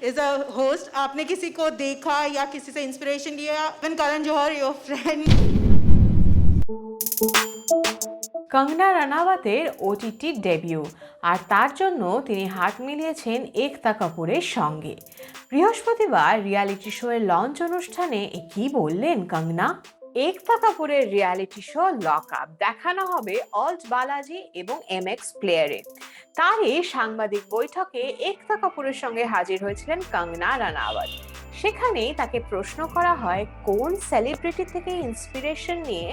Is a host. आपने किसी को देखा या किसी से इंस्पिरेशन लिया? Even Karan Johar, your friend. Kangana রানাওয়াতের ওটিটি ডেবিউ, আর তার জন্য তিনি হাত মিলিয়েছেন একতা কাপুরের সঙ্গে। বৃহস্পতিবার রিয়ালিটি শোয়ের লঞ্চ অনুষ্ঠানে কি বললেন কঙ্গনা? একতা কাপুরের রিয়ালিটি শো লক আপ দেখানো হবে অল্ট বালাজি এবং এমএক্স প্লেয়ারে। তারই সাংবাদিক বৈঠকে একতা কাপুরের সঙ্গে হাজির হয়েছিলেন কঙ্গনা রানাওয়াত। সেখানেই তাকে প্রশ্ন করা হয় কোন সেলিব্রিটি থেকে ইন্সপিরেশন নিয়ে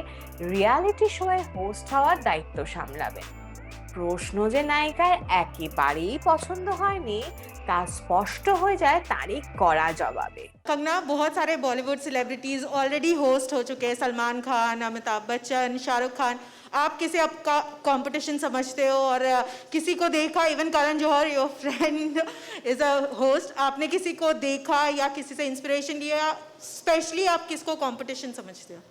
রিয়ালিটি শোয়ে হোস্ট হওয়ার দায়িত্ব সামলাবেন। প্রশ্ন যে নায়িকার একেবারেই পছন্দ হয়নি তা স্পষ্ট হয়ে যায় তারই করা জবাবে। कंगना, बहुत सारे बॉलीवुड सेलिब्रिटीज ऑलरेडी होस्ट हो चुके हैं, सलमान खान, अमिताभ बच्चन, शाहरुख खान। आप किसे आपका कंपटीशन समझते हो? और किसी को देखा? Even Karan Johar, your friend, is a host. आपने किसी को देखा या किसी से इंस्पिरेशन लिया? स्पेशली आप किसको कंपटीशन समझते हो?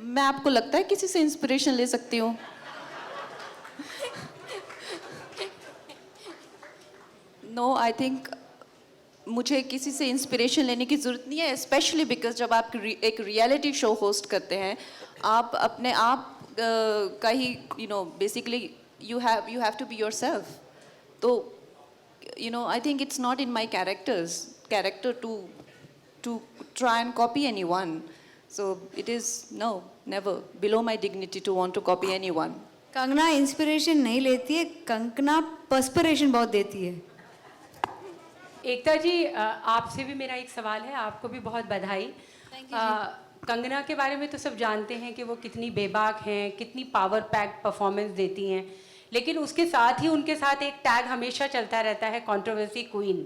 मैं आपको लगता है किसी से इंस्पिरेशन ले सकती हूँ? नो, आई थिंक मुझे किसी से इंस्पिरेशन लेने की ज़रूरत नहीं है, स्पेशली बिकॉज जब आप एक रियलिटी शो होस्ट करते हैं, आप अपने आप का ही basically you have to be yourself. तो I think it's not in my character to try and copy anyone. So it is never below my dignity to want to copy anyone. Kangana inspiration नहीं लेती है, Kangana perspiration बहुत देती है। एकता जी, आपसे भी मेरा एक सवाल है, आपको भी बहुत बधाई। कंगना के बारे में तो सब जानते हैं कि वो कितनी बेबाक हैं, कितनी पावर पैक परफॉर्मेंस देती हैं, लेकिन उसके साथ ही उनके साथ एक टैग हमेशा चलता रहता है, कंट्रोवर्सी क्वीन।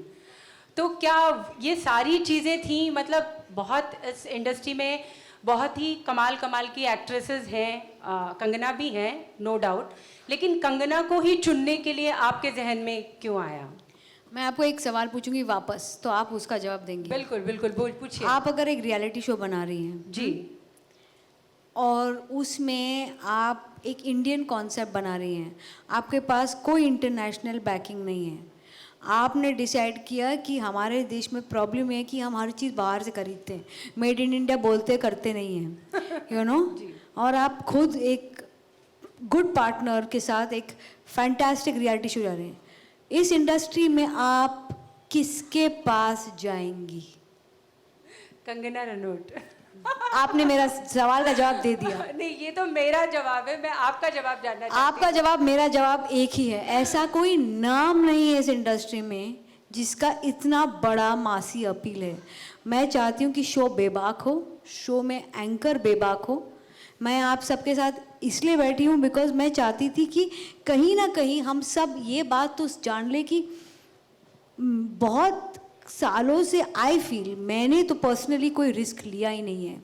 तो क्या ये सारी चीज़ें थी? मतलब बहुत इस इंडस्ट्री में बहुत ही कमाल की एक्ट्रेसेस हैं, कंगना भी हैं, नो डाउट, लेकिन कंगना को ही चुनने के लिए आपके जहन में क्यों आया? मैं आपको एक सवाल पूछूंगी वापस, तो आप उसका जवाब देंगे? बिल्कुल पूछिए। आप अगर एक रियलिटी शो बना रही हैं जी, और उसमें आप एक इंडियन कॉन्सेप्ट बना रही हैं, आपके पास कोई इंटरनेशनल बैकिंग नहीं है, आपने डिसाइड किया कि हमारे देश में प्रॉब्लम है कि हम हर चीज़ बाहर से खरीदते हैं, मेड इन इंडिया बोलते करते नहीं हैं, और आप खुद एक गुड पार्टनर के साथ एक फैंटास्टिक रियलिटी शो जा रहे हैं, इस इंडस्ट्री में आप किसके पास जाएंगी? कंगना रनौत। आपने मेरा सवाल का जवाब दे दिया। नहीं, ये तो मेरा जवाब है, मैं आपका जवाब जानना चाहती हूँ। आपका जवाब, मेरा जवाब एक ही है। ऐसा कोई नाम नहीं है इस इंडस्ट्री में जिसका इतना बड़ा मासी अपील है। मैं चाहती हूँ कि शो बेबाक हो, शो में एंकर बेबाक हो। मैं आप सबके साथ इसलिए बैठी हूँ बिकॉज मैं चाहती थी कि कहीं ना कहीं हम सब ये बात तो जान ले कि बहुत सालों से आई फील, मैंने तो पर्सनली कोई रिस्क लिया ही नहीं है।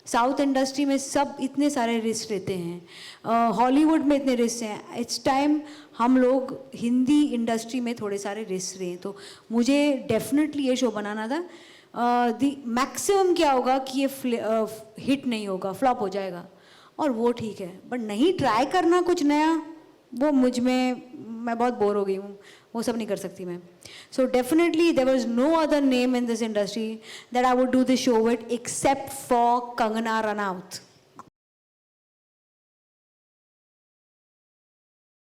साउथ इंडस्ट्री में सब इतने सारे रिस्क लेते हैं, हॉलीवुड में इतने रिस्क हैं, इट्स टाइम हम लोग हिंदी इंडस्ट्री में थोड़े सारे रिस्क रहे हैं। तो मुझे डेफिनेटली ये शो बनाना था। दी मैक्सिमम क्या होगा कि ये हिट नहीं होगा, फ्लॉप हो जाएगा, और वो ठीक है, बट नहीं ट्राई करना कुछ नया, वो मैं बहुत बोर हो गई हूँ, वो सब नहीं कर सकती मैं। So definitely there was no other name in this industry that I would do this show with except for Kangana Ranaut.